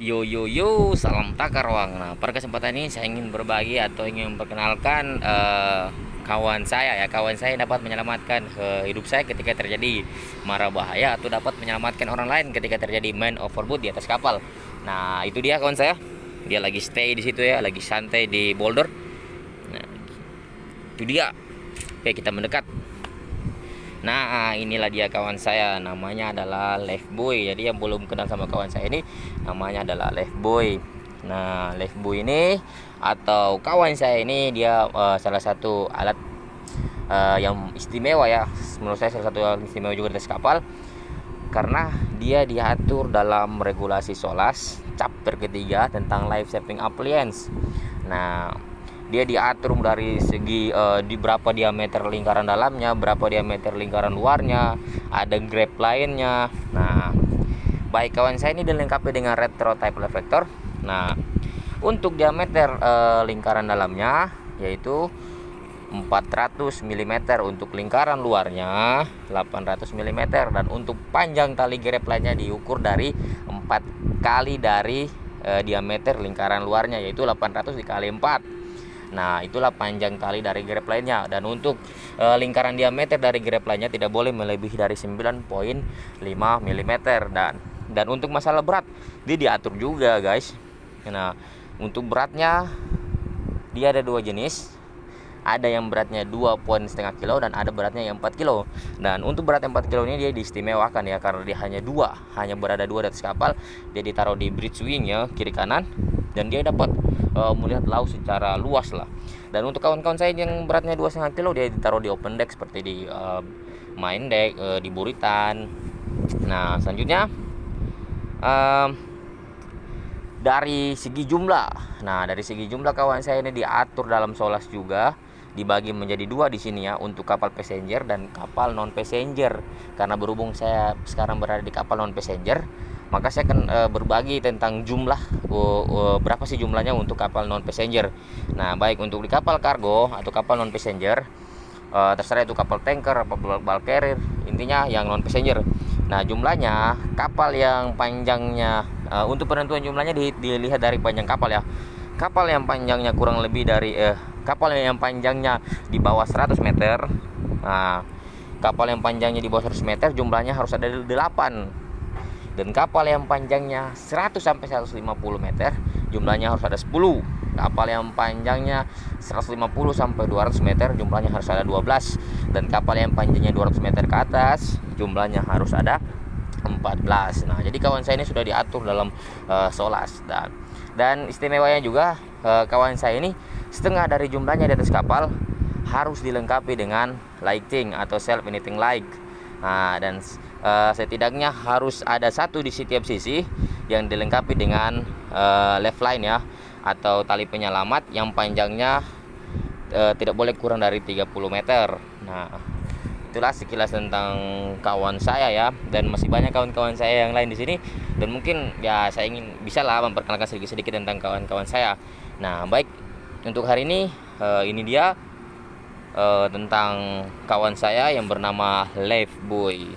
Yo yo yo, salam takar Wang. Nah, pada kesempatan ini saya ingin berbagi atau ingin memperkenalkan kawan saya ya. Kawan saya dapat menyelamatkan hidup saya ketika terjadi mara bahaya atau dapat menyelamatkan orang lain ketika terjadi man overboard di atas kapal. Nah, itu dia kawan saya. Dia lagi stay di situ ya, lagi santai di boulder. Nah, itu dia. Oke, kita mendekat. Nah, inilah dia kawan saya, namanya adalah Boy. Jadi yang belum kenal sama kawan saya ini, namanya adalah Boy. Nah, Boy ini atau kawan saya ini dia salah satu alat yang istimewa ya. Menurut saya salah satu yang istimewa juga di atas kapal karena dia diatur dalam regulasi SOLAS chapter ketiga tentang life saving appliance. Nah, dia diatur dari segi di berapa diameter lingkaran dalamnya, berapa diameter lingkaran luarnya, ada grab lainnya. Nah, baik kawan saya ini dilengkapi dengan retro type reflector. Nah, untuk diameter lingkaran dalamnya yaitu 400 mm, untuk lingkaran luarnya 800 mm, dan untuk panjang tali grab lainnya diukur dari 4 kali dari diameter lingkaran luarnya yaitu 800 dikali 4. Nah, itulah panjang tali dari grab lainnya. Dan untuk lingkaran diameter dari grab lainnya tidak boleh melebihi dari 9,5 mm. Dan untuk masalah berat dia diatur juga guys. Nah, untuk beratnya dia ada dua jenis. Ada yang beratnya 2,5 kilo dan ada beratnya yang 4 kilo. Dan untuk berat 4 kilo ini dia diistimewakan ya, karena dia hanya berada dua di atas kapal. Dia ditaruh di bridge wing ya, kiri kanan, dan dia dapat melihat laut secara luas lah. Dan untuk kawan-kawan saya yang beratnya 2,5 kilo, dia ditaruh di open deck seperti di main deck, di buritan. Nah, selanjutnya dari segi jumlah. Nah, dari segi jumlah kawan saya ini diatur dalam SOLAS juga, dibagi menjadi dua di sini ya, untuk kapal passenger dan kapal non passenger. Karena berhubung saya sekarang berada di kapal non passenger, maka saya akan berbagi tentang jumlah berapa sih jumlahnya untuk kapal non passenger. Nah, baik untuk di kapal kargo atau kapal non passenger, terserah itu kapal tanker atau bulk carrier, intinya yang non passenger. Nah, jumlahnya kapal yang panjangnya untuk penentuan jumlahnya dilihat dari panjang kapal ya. Kapal yang panjangnya kurang lebih dari kapal yang panjangnya di bawah 100 meter. Nah, kapal yang panjangnya di bawah 100 meter jumlahnya harus ada 8. Dan kapal yang panjangnya 100 sampai 150 meter jumlahnya harus ada 10. Kapal yang panjangnya 150 sampai 200 meter jumlahnya harus ada 12. Dan kapal yang panjangnya 200 meter ke atas jumlahnya harus ada 14. Nah, jadi kawan saya ini sudah diatur dalam SOLAS. Dan istimewanya juga kawan saya ini setengah dari jumlahnya di atas kapal harus dilengkapi dengan lighting atau self igniting light. Nah, dan setidaknya harus ada satu di setiap sisi yang dilengkapi dengan left line ya, atau tali penyelamat yang panjangnya tidak boleh kurang dari 30 meter. Nah, itulah sekilas tentang kawan saya ya, dan masih banyak kawan-kawan saya yang lain di sini, dan mungkin ya saya ingin bisa lah memperkenalkan sedikit-sedikit tentang kawan-kawan saya. Nah, baik untuk hari ini dia tentang kawan saya yang bernama Boy.